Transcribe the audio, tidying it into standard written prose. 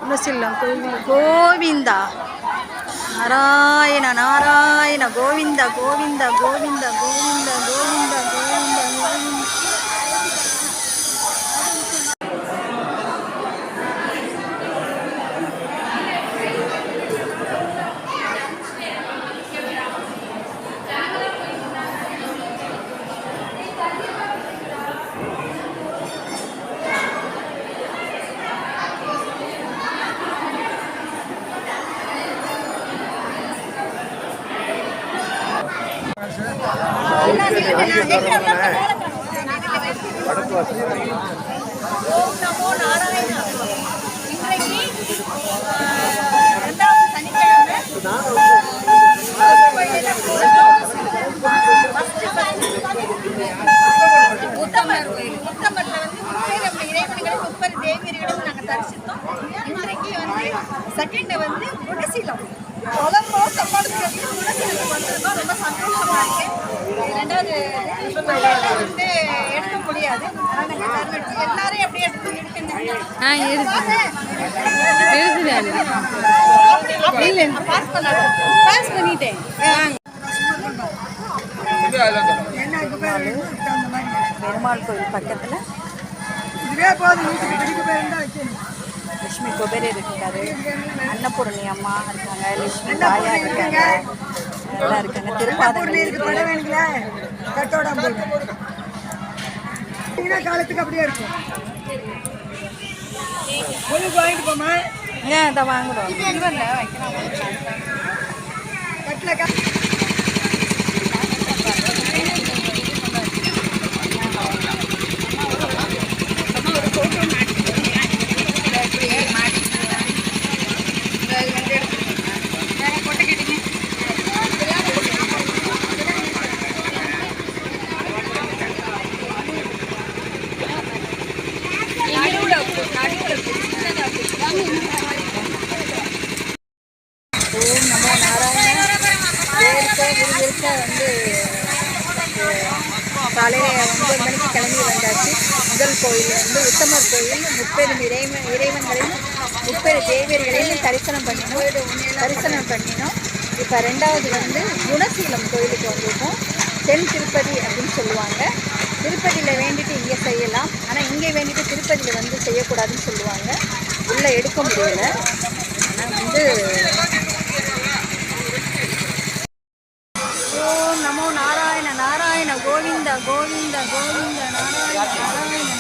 குணசீலம் கோவில் கோவிந்தா நாராயண நாராயண கோவிந்த கோவிந்த கோவிந்த கோவிந்த கோவிந்த கோவிந்த கோவிந்த. ஓம் நமோ நாராயண. இன்றைக்கு 2வது சனிக்கிழமை உத்தமர் கோயில். உத்தமர்ல வந்து 30 இறைவன்களும் 30 தேவியர்களும் நாங்கள் தரிசித்தோம். இன்றைக்கு வந்து செகண்ட் வந்து குணசீலம். குணசீலத்துக்கு வந்திருக்கோம். ரொம்ப சந்தோஷமா இருக்கு. 2வது வந்து எடுக்க முடியாது. எல்லாரும் எப்படி எடுத்துருக்கேன் பாஸ் பண்ணிட்டேன். பெருமாள் கோயில் பக்கத்தில் லட்சுமி குபேரர் இருக்காரு, அன்னபூரணி அம்மா இருக்காங்க, லட்சுமி தாயார் இருக்காங்க, எல்லாம் இருக்காங்க. திருப்பாதங்கள் காலத்துக்கு அப்படியே இருக்கும். வாங்கிட்டு போமா ஏன் அதை வாங்குறோம். ஓம் நமோ நாராயண. விறுவிறுக்க வந்து காலையில் 9 மணிக்கு கிளம்பி வந்தாச்சு. முதல் கோயில் வந்து உத்தமர் கோயில். 30 இறைவன்களையும் 30 தேவியர்களையும் தரிசனம் பண்ணினோம். இப்போ 2வது வந்து குணசீலம் கோயிலுக்கு வந்திருக்கோம். தென் திருப்பதி அப்படின்னு சொல்லுவாங்க. திருப்பதியில் வேண்டிட்டு இங்கே செய்யலாம், ஆனால் இங்கே வேண்டிட்டு திருப்பதியில் வந்து செய்யக்கூடாதுன்னு சொல்லுவாங்க. உள்ளே எடுக்க முடியலை. ஆனால் வந்து ஓம் நமோ நாராயண நாராயண கோவிந்த கோவிந்த கோவிந்த நாராயண நாராயண